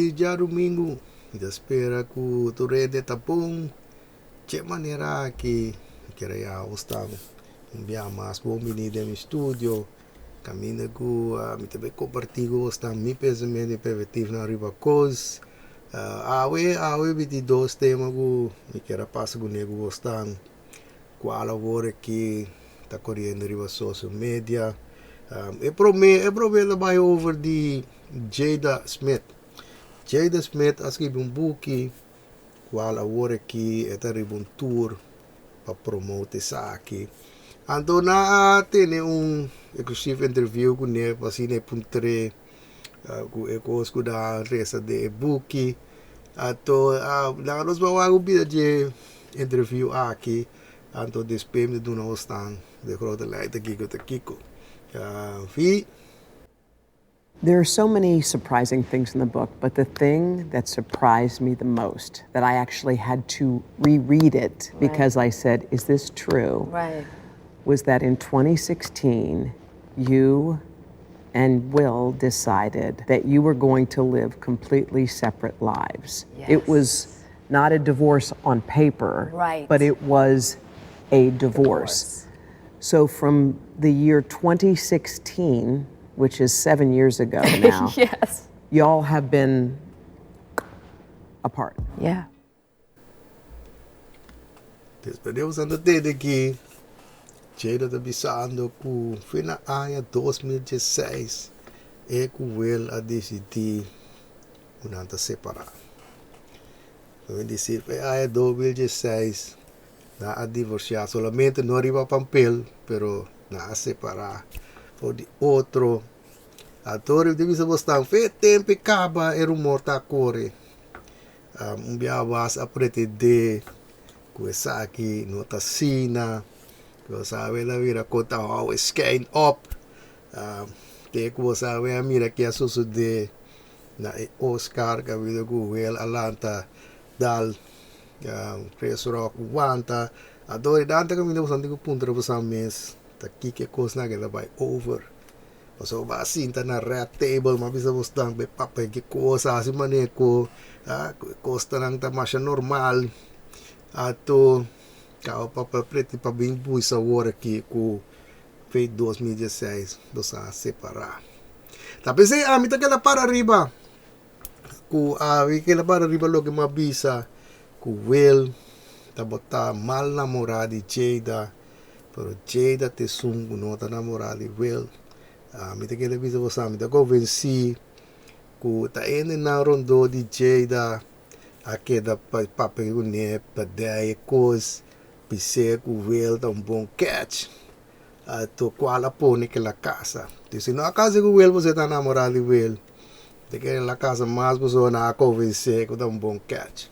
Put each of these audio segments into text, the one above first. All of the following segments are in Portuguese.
feliz dia domingo. E espera que tu rede tá bom. De maneira que queria gostar enviar mais bom menino no estúdio. Caminho que me também compartilho gostar meu pensamento perspectivo na riba coisa. Awe biti dois temas que me quero passar com nego gostar. Qual agora que está correndo riba social media. Eu prometo trabalhar over de Jada Smith. Jada Smith ha scritto un book qual agora que está um tour para promover aqui. Então na tem exclusive interview com ele para assim puntre com ecos da resta de book. Então na nós vamos ver de interview aqui. Então despeme do nosso stand de grote leiter Kiko te Kiko. Fi. There are so many surprising things in the book, but the thing that surprised me the most, that I actually had to reread it because I said, is this true? Right. Was that in 2016, you and Will decided that you were going to live completely separate lives. Yes. It was not a divorce on paper, right, but it was a divorce. So from the year 2016, which is 7 years ago now, yes, y'all have been apart. Yeah. Despedimos antes de que Jada está avisando que foi na área 2016 e que Will a decidir não separar. Vamos dizer, foi na área 2016 na a divorciar, solamente não arriba papel, pero na a separar. Por de outro, a torre de visa bostan, foi tempo que acaba e rumor tá corre. Biabas a pretender que essa aqui não tá sina. Você sabe a vida conta how it's going up. Tem que você sabe a mira que a sucede na Oscar que a vida que o Atlanta dal preço rock wanta. A dor dante que a vida você tem que punta você mês. Tá aqui que coisa na que vai over. Você vai assim tá na red table mas bisa você tá be papel que coisa assim maneco. Costa nang tá mais normal. Ato Kau papel preto para bem buisa agora aqui com feito 2016 dos a separar. Tá pensei me tá aquela para arriba. Ku aquela para arriba logo uma bisa ku Will tá botar mal namorado de Jada. Pero Jada te sungo não tá namorado de Will. Me tá aquela bisa você me tá convenci ku tá indo na rondo de Jada. Aqui da papel com ne para daí coisa. Pensei que o Will tá bom catch. Tô qual a pôr naquela casa. Se não a casa que o Will você tá namorado de Will. Daquela casa mais pessoa na convencer que tá bom catch.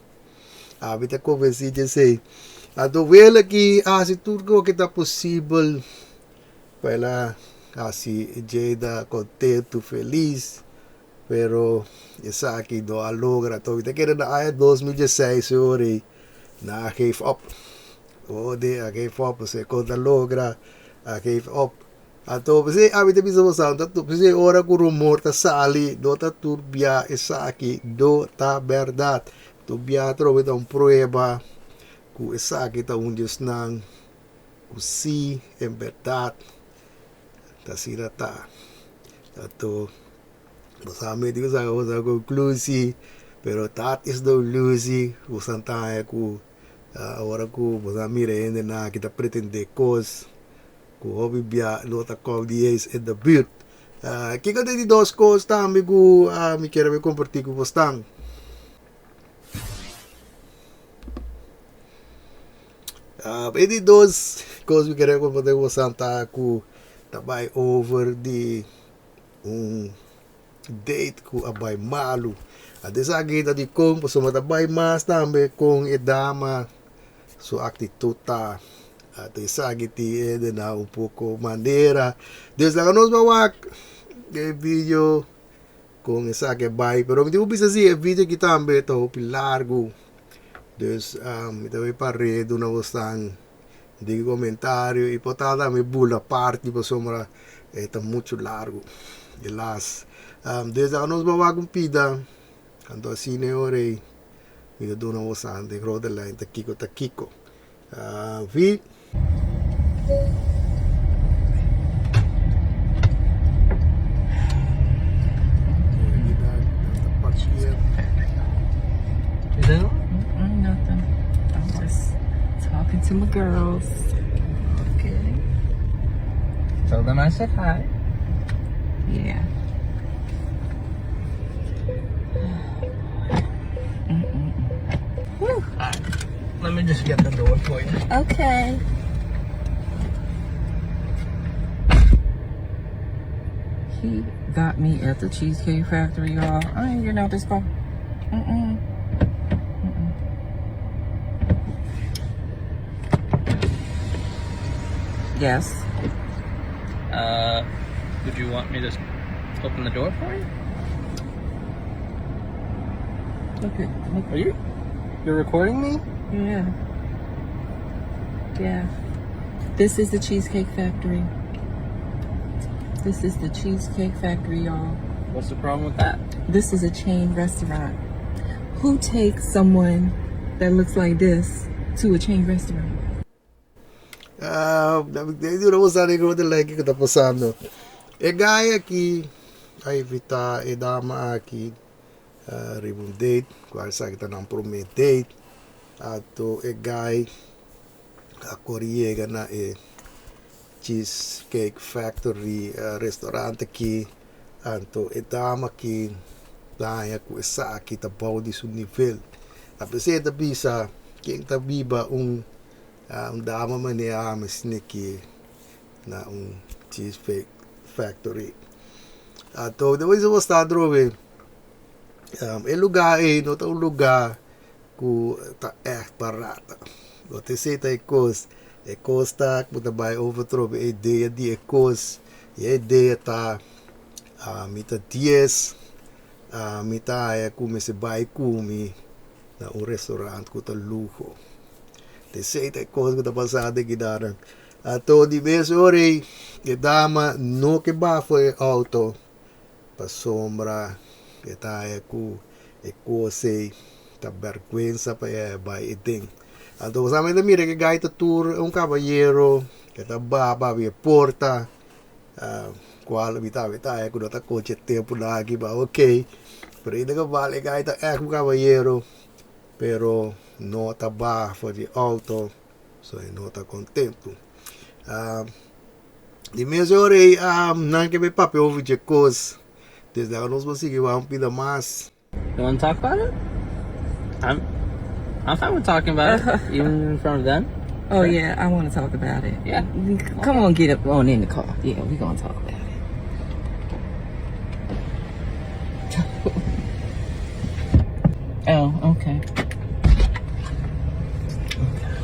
Me tá convenci de sei. Do Will aqui, se tudo que tá possível. Para assim Jada contento, feliz. Pero essa aqui do a logra. Tô daquela na 2016 senhor. Na gave up. I gave up, você conta logra, I gave up. Então, você habita bisa você, então você ora com rumor tá sali, do tá turbia essa aqui, do tá verdade. Turbia trove tá prueba, ku essa aqui tá nang, ku si em verdade. Tá sira tá. Então, você me diz a coisa conclusi, pero that is the lusi, ku santa ku agora que você mira ainda na que está pretendendo coisas que o hobby bia lota com dias é da build que eu tenho duas coisas também que me quero compartilhar com vocês e duas coisas que quero compartilhar com vocês tá que também over de date com a bai malu a dessa guida de como você vai também mais também com a dama sua atitude tá até sagiti de na pouco maneira desde lá nós vamos ver vídeo com essa que vai pero me digo assim vídeo que também tá largo dus me deve parede de uma questão de comentário e potada me bula parte por sombra tá muito largo e las desde lá nós vamos com pida Ando sine ore, mi do na wasan de grote lijn te kiko. Vi. Is that all? Nothing. I'm just talking to my girls. Okay. Tell them I said hi. Yeah. Whew. Right. Let me just get the door for you. Okay. He got me at the Cheesecake Factory, y'all. I ain't getting out this car. Yes. Would you want me to open the door for you? Okay. Are you're recording me? Yeah. Yeah. This is the Cheesecake Factory. This is the Cheesecake Factory, y'all. What's the problem with that? This is a chain restaurant. Who takes someone that looks like this to a chain restaurant? Io non so di grote lijn che sta passando. E guy aqui, a evitar e dama aqui, un date, qual sa che sta non promet date. Ato e guy, a Korea na e Cheesecake Factory restaurant aqui. Anto e dama aqui, daya ku sa aqui ta bau di su nível. A pesar da bisa, quem tá biba dama mania mas niki na Cheesecake Factory. Ato depois eu vou estar drove. E lugar aí, não tá um lugar que tá barata. Você sei tá costa que tá vai overtrove a ideia de e a ideia tá mita 10 mita é como se vai comer na restaurante que tá luxo. Te sei tá que tá passada aqui dar. Ato de vez ore que dama no que ba foi auto pa sombra que tá sei tá vergüenza pa vai eting. Ato sabe de mira que gaita tour caballero que tá baba via porta qual vita quando tá coche tempo na aqui ba ok. Pero ainda que vale gaita caballero pero não tá for de auto, so não tá contento. De mesma hora não que me papel over de coisa, desde agora nós vamos seguir um pouco mais. You want to talk about it? I'm fine with talking about it, even in front of them. Oh, yeah, I want to talk about it. Yeah. Come on, get up on in the car. Yeah, we're going to talk about it. Oh, okay.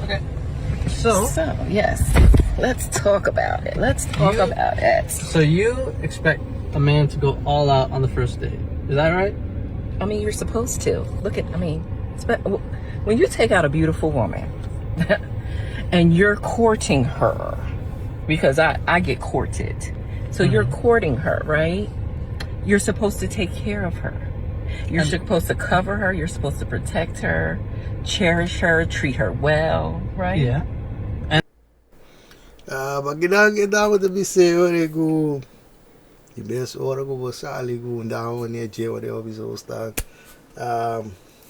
Okay. So, yes, let's talk about it. Let's talk about it. So you expect a man to go all out on the first date. Is that right? I mean, you're supposed to. When you take out a beautiful woman and you're courting her, because I get courted. So you're courting her, right? You're supposed to take care of her. You're supposed to cover her. You're supposed to protect her, cherish her, treat her well, right? Yeah. Pag ginagawa na biseo ko, ibes ora ko basali ko ndaw niya jewa de obiso sta.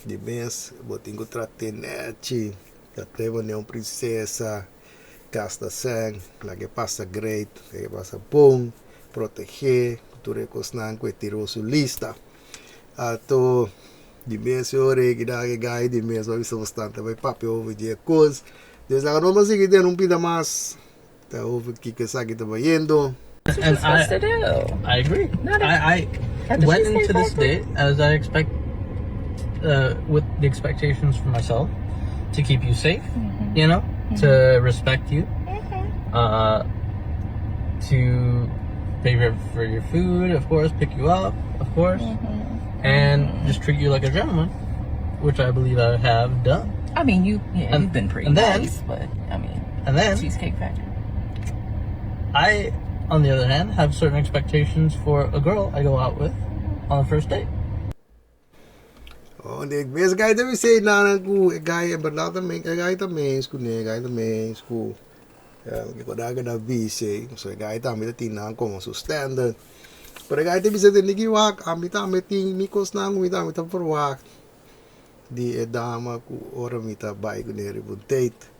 De mes botingo traten chi, tratevo ne princesa, casta sang, la que pasa great, la que pasa bom, proteger, tu recosnan que tiro su lista. Ato de mes ore ginagawa de mes obiso sta, vai papel over de coisa. Desde agora vamos seguir tendo pida mais. Over que sabe que tava yendo. That's what you're supposed to do. I agree. I went into this date as I expect, with the expectations for myself to keep you safe, you know, to respect you, to pay for your food, of course, pick you up, of course, and just treat you like a gentleman, which I believe I have done. I mean, you've been pretty nice, but I mean, and then Cheesecake Factory. I, on the other hand, have certain expectations for a girl I go out with on the first date. Oh, de mes guy também sei na ku guy é verdade também, guy também, ku ne guy também, ku que quando da bise, so guy também tem na como so standard. Pero guy também se tem que wak, ami também tem mikos na mi também tá por wak. Di dama ku ora mi tá bai ku ne rebuntate.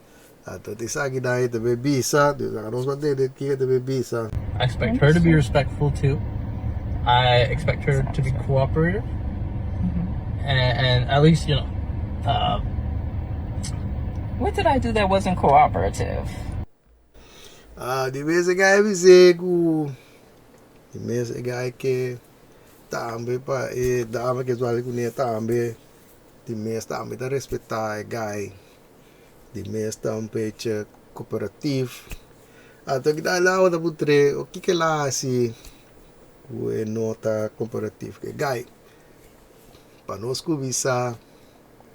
Ato ti sagi dai te bebisa, di sa kanos mate de ki te bebisa. I expect her to be respectful too. I expect her to be cooperative. And at least, you know, What did I do that wasn't cooperative? Di mese guy mi se ku di mese guy ke tambe pa dama ke zwali ku ne tambe. Di mese tambe ta respectar guy. Di mese tambe che cooperative. Ato kita lawa ta putre o que lá si ku nota cooperative ke guy. Panosco visa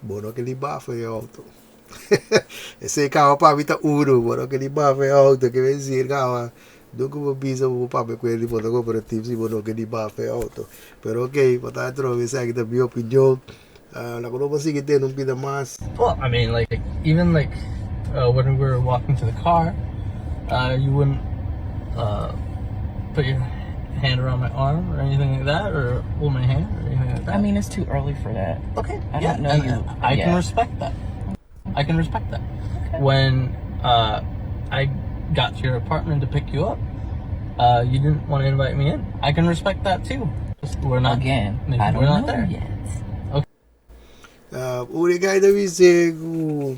bono que liba foi auto. Esse carro para mim tá uno, bono que liba foi auto que vem dizer carro do que vou visa vou para com ele bono cooperativo se bono que liba foi auto. Pero ok, para trocar essa aqui da minha opinião. Na quando você que tem um pida mais. well, I mean, like, even like when we were walking to the car, you wouldn't put your hand around my arm or anything like that, or hold my hand or anything like that. I mean, it's too early for that. Okay, I yeah, don't know and you I can yet. respect that. I can respect that. Okay. When I got to your apartment to pick you up, you didn't want to invite me in. I can respect that too. Just, we're not Again, maybe I don't we're not know there. yet. Uri guy da vise ku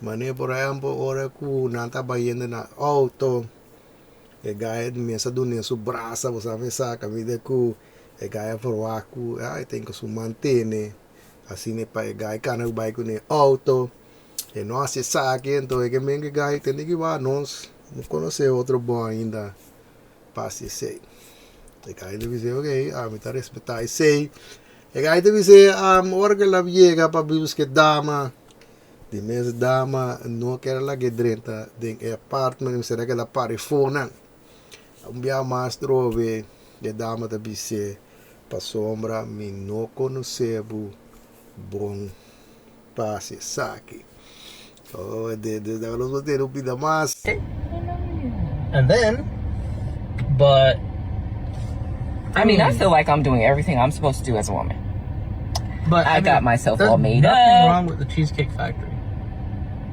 mane por exemplo ora ku nanta bayendo na auto. E guy me sa dunia su brasa você sabe saca vida ku e guy por waku ai tem que su mantene assim ne pa e guy kana o bike ne auto e não se saque então é que men guy tem que va nós não conhece outro bom ainda passe sei e guy deve dizer ok me tá respeitar sei e guy deve dizer ora que la viega para buscar dama de mes dama não quer la que drenta de apartment será que la pare fona dia mais trove de dama da bise para sombra me não conhecebo bom passe saque oh de nós vamos ter um pida mais And then, but I mean, I feel like I'm doing everything I'm supposed to do as a woman. I mean, got myself there's all made nothing up. wrong with the Cheesecake Factory,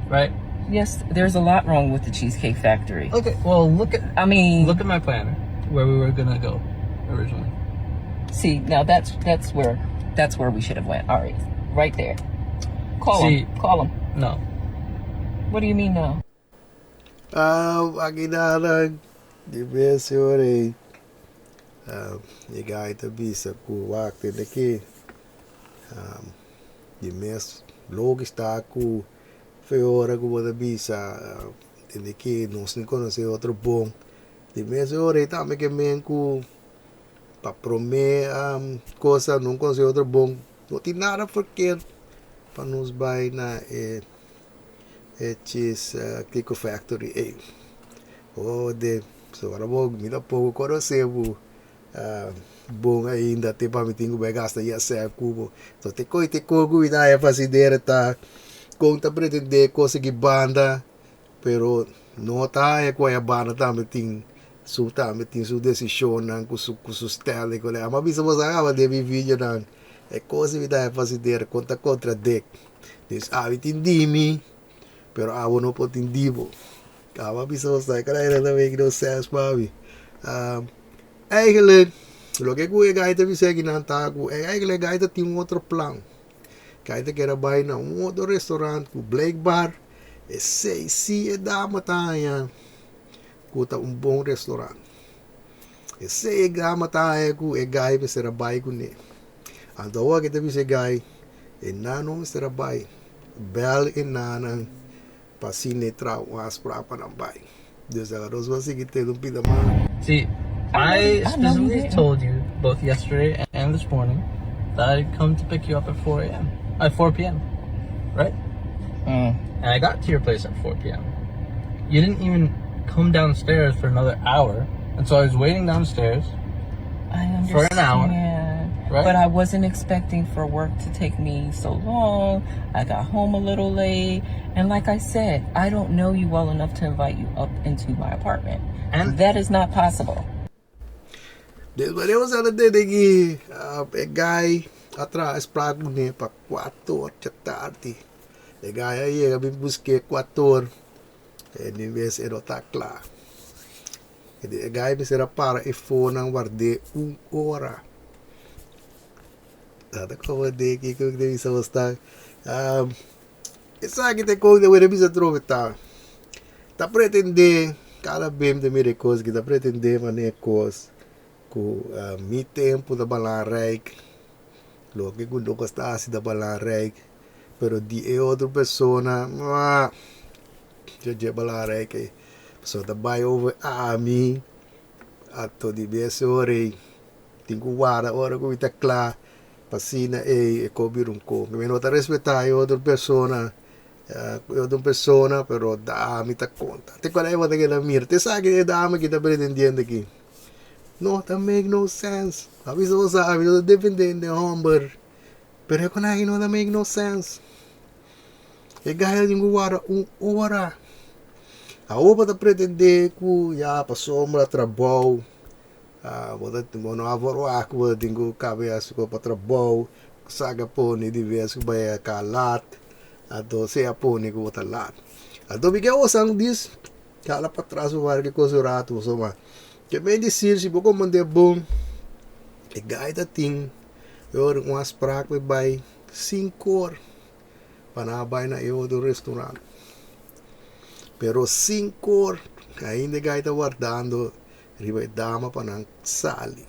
right? Yes, there's a lot wrong with the Cheesecake Factory. Okay, well look at my planner where we were gonna go originally. See, now that's where we should have went. All right there. Call him. No. What do you mean no? aqui na de vez senhor e guy da bisa ku wakte daqui de mes logo está ku foi hora que da bisa de que não se conhece outro bom de mes hora também que men ku para promer coisa não conhece outro bom não tem nada porque para nos vai na cheese Kiko Factory oh de so agora vou me dá pouco conhecebo bom ainda tem para me tenho que gastar e essa cubo então te cogo e daí fazer tá conta pretender conseguir banda pero não tá é com a banda também tem sua decisão não com su style com a mas bisa você acaba de vídeo não é coisa que daí fazer conta contra deck this entendimi pero não pode entender mas bisa você cara também que não sei papi eigenlijk lo que eu gaita vi seguir na tago eigenlijk gaita tem outro plano gaita quer vai na outro restaurante com black bar e sei se é da matanha com bom restaurante e sei é da matanha com é gai me será vai com ne então o que deve ser gai e não será vai bel e nana pasine trau as para não vai Deus agora nós seguir tendo pida mais See, I specifically told you both yesterday and this morning that I'd come to pick you up at 4 p.m. Right? And I got to your place at 4 p.m. You didn't even come downstairs for another hour, and so I was waiting downstairs I understand. for an hour. right? But I wasn't expecting for work to take me so long. I got home a little late. And like I said, I don't know you well enough to invite you up into my apartment. And that is not possible. There was another day, a guy atrás para mim para 4 da tarde. O guy aí, eu me busquei 4 e nem vez era tá claro. O guy me será para e foi não guardei 1 hora. Nada como de que eu devi estar. Isso aqui tem coisa que eu preciso trocar. Tá pretender cada vez de minha coisa que tá pretender mané coisa com mi tempo da balanreik. Lo que quando gosta assim da balanreik, pero de outra pessoa, já balanreik, pessoa da vai over a mim, a todo dia se orei, tenho hora que está claro, passina e cobrir com, me não tá respeitar outra pessoa, pero dá me tá conta. Te qual é o que ela mira, te sabe que dá me que tá pretendendo aqui. No, that make no sense. Aviso dependendo de homem. Pero é que não that make no sense. E gaya de guarda 1 hora. A opa tá pretender que já passou uma trabalho. Vou não avoroar que vou tenho cabeça para trabalho. Saga pone de vez que vai calat. Então se a pone que vou tá lá. Então me que eu sang diz. Cala para trás o var que coisa rato so ma. Que bem dizer se vou comandar bom. E gaya da ting. Eu com as pragas vai 5 horas. Para vai na eu do restaurante. Pero 5 horas ainda gaya está guardando riba dama para não sali.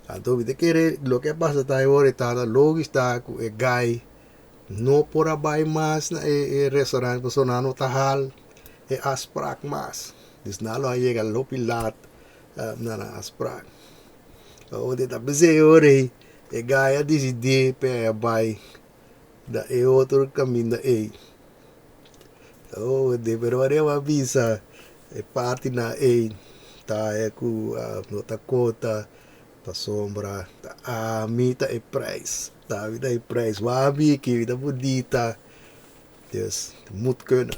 Então de querer lo que passa tá agora está logo está com o gaya não por abai mais na restaurante para não tá hal e as pragas mais. Diz nalo aí chega lo pilat na as pragas. O de tá bezerro ore e gaya decidi para abai da e outro caminho da e. Oh, de pero uma visa e parte na e tá é com no tacota tá sombra tá a mita e price tá vida e price wabi que vida bonita yes muito cana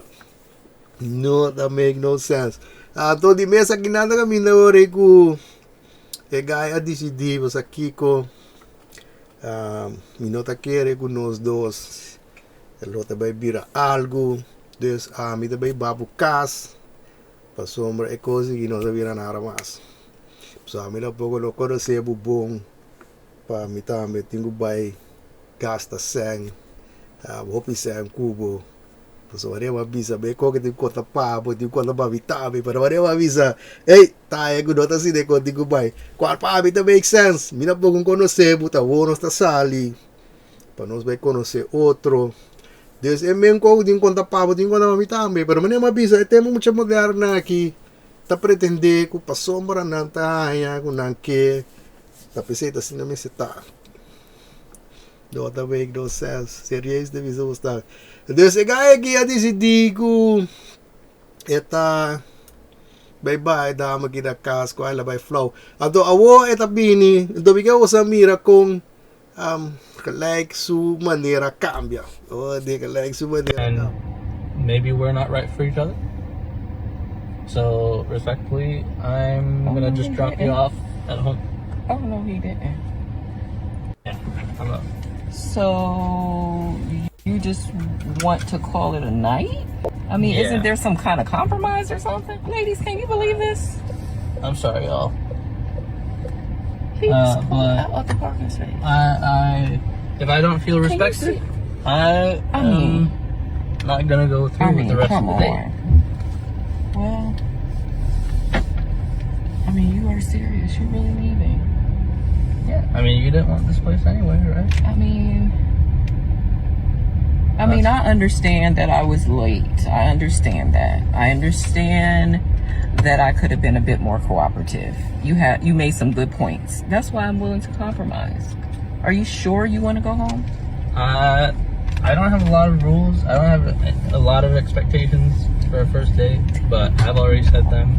no that make no sense tô de mesa aqui nada caminho ore com e gaya decidi você aqui com minota querer com nós dois ele vai virar algo. Dus mi também babu cas para sombra e coisa que não sabia nada mais. So mi da pouco não conhecia bom para mi também tenho vai gasta sang hopi sang cubo. So varia uma visa bem que tem conta papo, tem conta babitabe, para varia uma visa. Ei, tá é que nota assim de conta tenho vai. Qual papo também make sense. Mi da pouco conhecer, buta wono sta sali. Para nós vai conhecer outro. Dus é mesmo que eu tenho conta papo, tenho conta mami também, pero mas nem uma bisa, temos muita moderna aqui, tá pretender que para sombra não tá aí, que não quer, tá pensando assim na minha tá, não tá bem, não sei, serious de visão está, dus é aqui a decidir que tá, bye dama aqui da casa, com ela vai flow, então a wo é tá bini, então porque eu usa mira com like su maneira cambia. Oh, de like su maneira cambia. Maybe we're not right for each other. So respectfully, I'm gonna just drop you off at home. Oh no, he didn't. Yeah, I'm up. So you just want to call it a night? I mean, Yeah. Isn't there some kind of compromise or something? Ladies, can you believe this? I'm sorry, y'all. He just pulled but out of the parking space. If I don't feel respected, I am not gonna go through with the rest of the day. Well, I mean, you are serious. You're really leaving. Yeah, I mean, you didn't want this place anyway, right? I mean, I understand that I was late. I understand that. I understand that I could have been a bit more cooperative. You made some good points. That's why I'm willing to compromise. Are you sure you want to go home? I don't have a lot of rules. I don't have a lot of expectations for a first date, but I've already set them,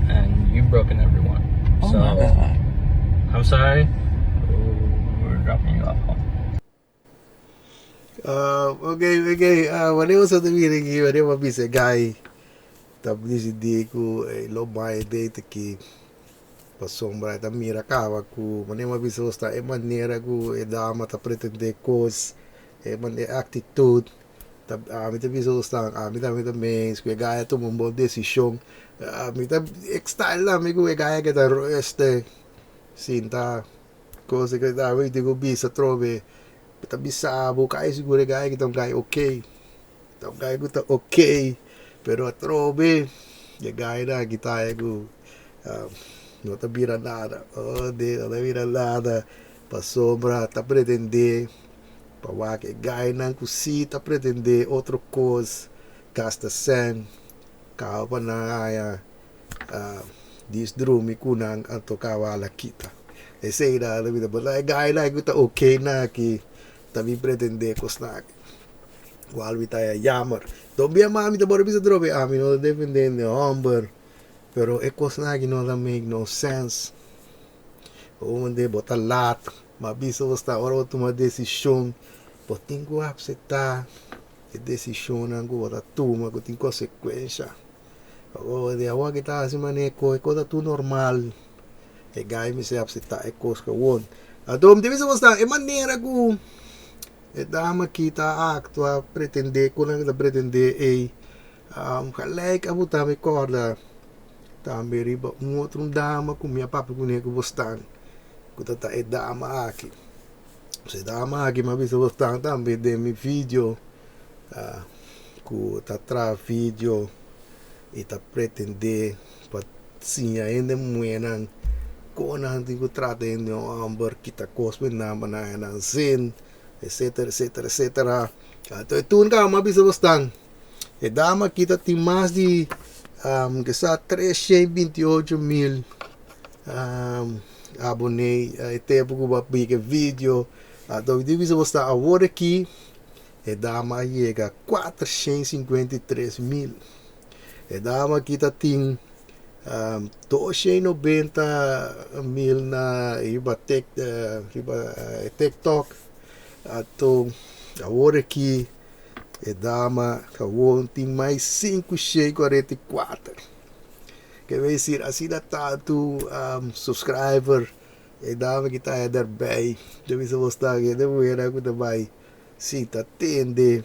and you've broken every one. Oh so my God. I'm sorry. Okay. Wanneer sa tumiri ki, wanneer mabisa guy, tapos di ko lo mai date ki pasombra ta mira kawa ku, wanneer mabisa sta manera ku dama ta pretende cos, man attitude, ta ami ta bisa sta, ami ta mens, ku gaya to mo desisyon, ami ta style la mi ku gaya kita sinta cosa che da vi dico bisa trove kita bisa bukai siguro gaya kita gaya okay. Gaya kita okay, pero trove ya gaya na kita ego no ta bira nada, no ta bira nada, pa sobra ta pretende pa wake gaya nang kusi ta pretende outro coisa, gasta sen kao pa na aya disdrumi kunang anto kawala kita. E sei na la vida, but gaya na kita okay na ki tabi pretende kos na While we taya jammer. Don't be a mami to bisa drobe. Ami no depende the humber. Pero ekos na no that make no sense. O de bota lat. Mabisa basta ora toma decisão. Botin ko apseta. E decisão nango bota tuma ko tin consequência. O de awa kita si maneko e coisa tu normal. E gai mi se apseta e kos ka won. Adom de bisa basta e maneira ko e dama kita actua pretende kunang da pretende kalek abu tami corda tambe riba um outro dama com minha papa com nego bostan kutata e dama aqui se dama aqui mas bisa bostan tambe de mi video ku tatra video e ta pretende pat sia ende muenan konan tingo trata ende amber kita cospe na nan sin etc. Então, tudo que uma bisa bastante. E dama kita tem mais de que está 328 mil abonei. E tempo que eu vou vídeo. Então, eu bisa bastante agora aqui. E dama chega a 453 mil. E dama kita tem 290 mil na riba TikTok. Ato agora aqui é dama tem mais 544 quer dizer assim dá tanto subscriber é dama que está daarbij deve ser gostar que deve ver que também se tá tende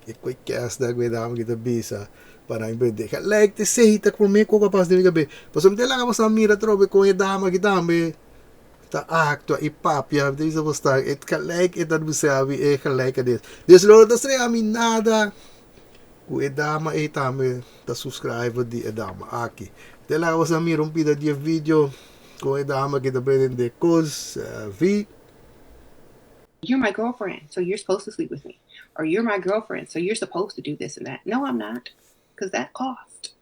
e qualquer da que dama que tá bisa para empreender like te sei tá comigo capaz de ver pois me lá que você mira trobe com a dama que também ta actua e papia deze basta het gelijk het dat besabi e gelijk het dus lo dat sre ami nada ku edama e tame ta subscribe di edama aki de la was ami rompida di video ko edama que ta pretende cos vi you're my girlfriend so you're supposed to sleep with me, or you're my girlfriend so you're supposed to do this and that. No, I'm not, because that cost.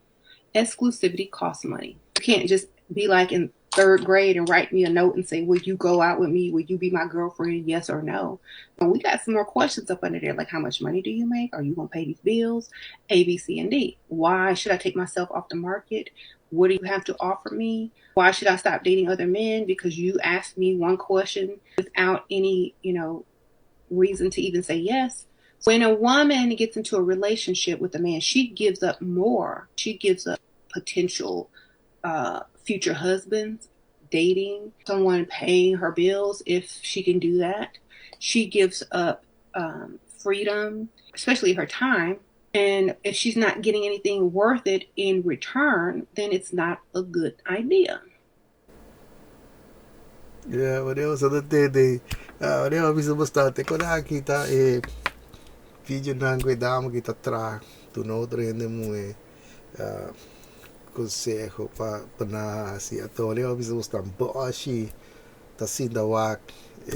Exclusivity costs money. You can't just be like in 3rd grade and write me a note and say, will you go out with me? Will you be my girlfriend? Yes or no? And we got some more questions up under there, like how much money do you make? Are you going to pay these bills? A, B, C, and D. Why should I take myself off the market? What do you have to offer me? Why should I stop dating other men? Because you asked me one question without any, reason to even say yes. When a woman gets into a relationship with a man, she gives up more. She gives up potential future husbands, dating, someone paying her bills if she can do that. She gives up freedom, especially her time. And if she's not getting anything worth it in return, then it's not a good idea. yeah what else other day what else bisa bastante ko nakita video nang ko dama kita tra tu no trende mo consejo para si atole o bisa bastante boshi ta sinda wak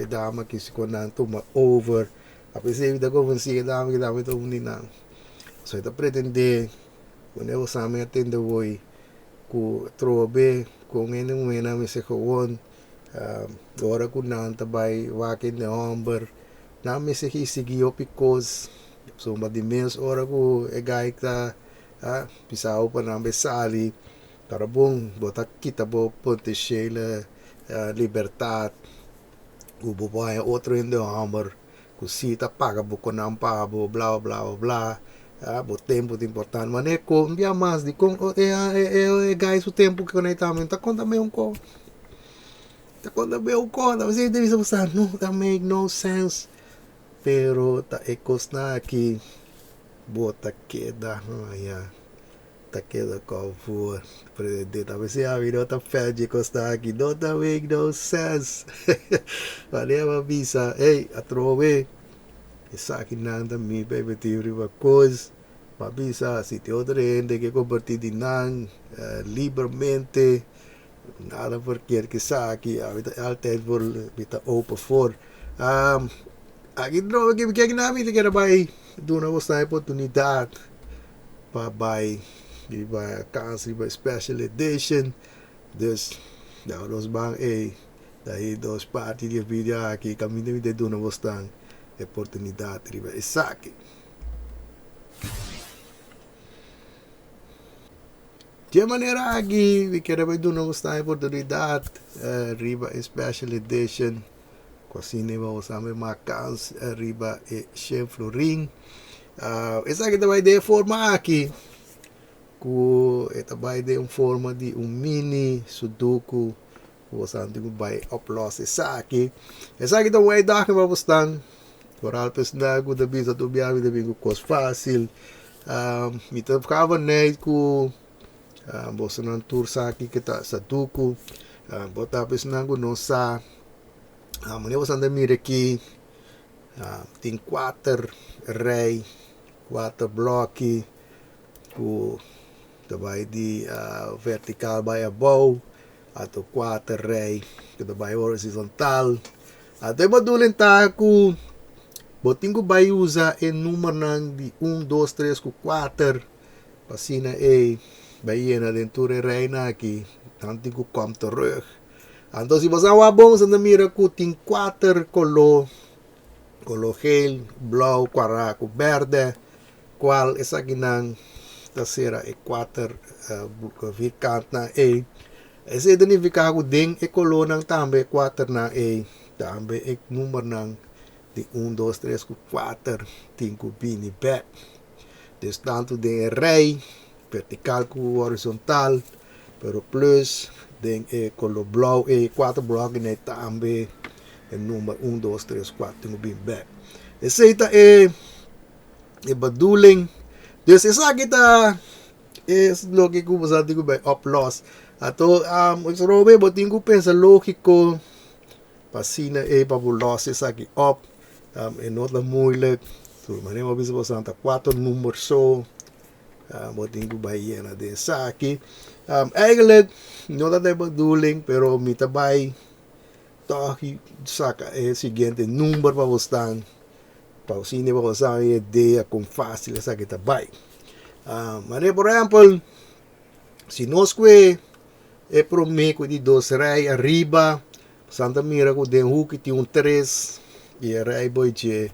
dama que se konan toma over a pesar da convencer dama que dama to unina so ita pretende quando eu sabe atende voi ku trobe com ene muena me se kowon ora ku nan tabay wakin de homber na me se hisigi opikos so madimens ora ku egay ta pisao pa na besali karabong botak kita bo ponte shela libertad ubo pa outro in de homber Kusita paga buko ng pabo, bla bla bla. O tempo de importante. Mas é com dia mais de com guys o tempo que conectamos. Tá conta meio com. Tá conta meio com. Mas ele deve pensar, no, that make no sense. Pero tá ecosna aqui. Bota queda, tá queda com for. Presidente, talvez se a vida tá pede costar aqui. Don't make no sense. Valeu, avisa. Ei, atrove. Essa aqui nada me bebe tiro uma coisa. Mabisa, se tem outra gente que compartilha de nan livremente, nada porque que sa aqui, altijd voor bita open voor. Aqui não, que na vida que era vai do uma oportunidade para vai câncer, vai special edition, dus nou dos bang daí dos partes de vídeo aqui caminho de do uma oportunidade riba essa aqui. De maneira aqui, we quero ver uma oportunidade riba special edition. Cocina vamos a marcar riba e chef florin. Essa aqui também de forma aqui. Esta vai de forma de mini sudoku. Você vai upload essa aqui. Essa aqui também dá que vamos estar. Por alto na go da bisa do biar da bingo cos fácil. Mita ficava né com você não tour sa aqui que tá sudoku. Botar pessoa go não sa. Mulher você anda mira aqui. Tem 4 rei, 4 blocos. Com também de vertical by above. Atau 4 rei que também horizontal. Até madulin ta com botingo vai usar o número de 1, 2, 3, 4. Pasina vai na dentro rei na aqui. Tanto que come terug. Então, se você vai bom, você mira que tem 4 color gel, blauw, quaraco, verde, qual essa aqui não terceira é 4 vierkant na esse significa que ding e color nang também 4 na também é número nang de 1, 2, 3, 4, 5 bini back. Dus tanto de rei, vertical com horizontal, pero plus den color blauw 4 blok in também é número 1, 2, 3, 4, 5 bini back. Esse é bedoeling. Dus essa aqui tá lógico que você tem que upload. Ato os robe botin ko pensa lógico pasina para upload essa aqui up. É nota moeilijk. So maneira uma vez você anda 4 números só. Botin ko baia dessa aqui. Eigenlijk não dá de bedoeling, pero me também toch saca é o seguinte número para você para o cine para você a ideia com fácil essa aqui também. Mas por exemplo, se nós que é prometo de 2 rei arriba, Santa Mira com den hoek tem 3 e a rei boiche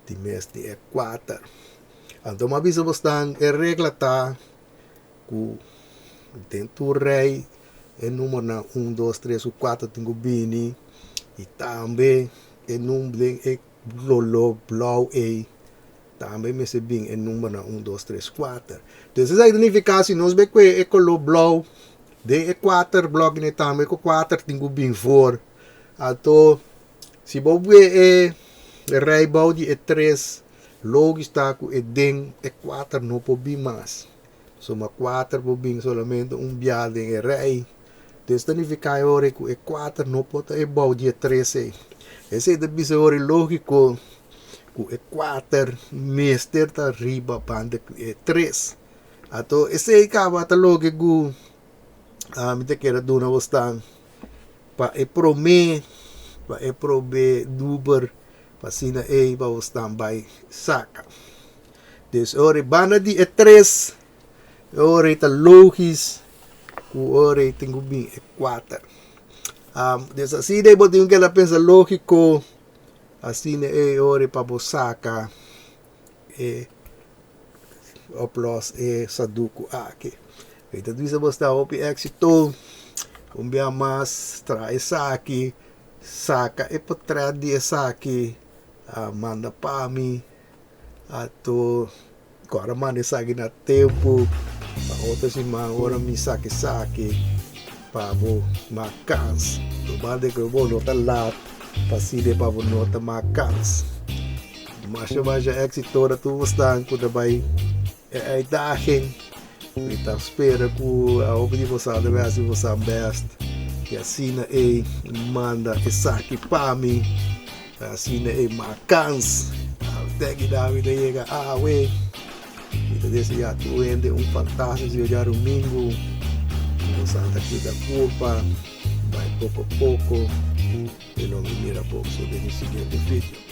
de mês de 4. Então uma vez você é regra tá com dentro rei é número 1, 2, 3, 4 tem bini e também é número é lolo blau também me se bem é número 1, 2, 3, 4. Então essa significa se nós vê que é color blau de 4 bloco ne também com 4 tem bem for. Então se você é rei bau de 3 logo está com é den é 4 não pode bem mais. Soma 4 pode bem somente biade é rei. Então significa que é 4 não pode é bau de 3. Esse é o bisor lógico que é 4 meter tá riba banda é 3. Então esse é acaba tá lógico me te quero dar uma questão para probe número para sina para você também saca. Dus ora banda de 3 ora tá lógico ora tenho bem é 4. Dus assim daí botinho que ela pensa lógico assim ora para você saca upload saduko aqui. Então isso você está op éxito mais traz aqui saca para trás de aqui manda para mim, ato agora manda saque na tempo, a outra semana agora me saque para vou macans, do manda que eu vou notar lá, para se de para vou notar macans, mas já exitora tu estão com também é idade, então espera que a objetivo sabe se você best, e assim manda saque para mim. Assim macans até que David chega we então desse já tu ende fantástico já domingo o Santa Cruz da culpa vai pouco a pouco e não me mira pouco sobre o seguinte vídeo.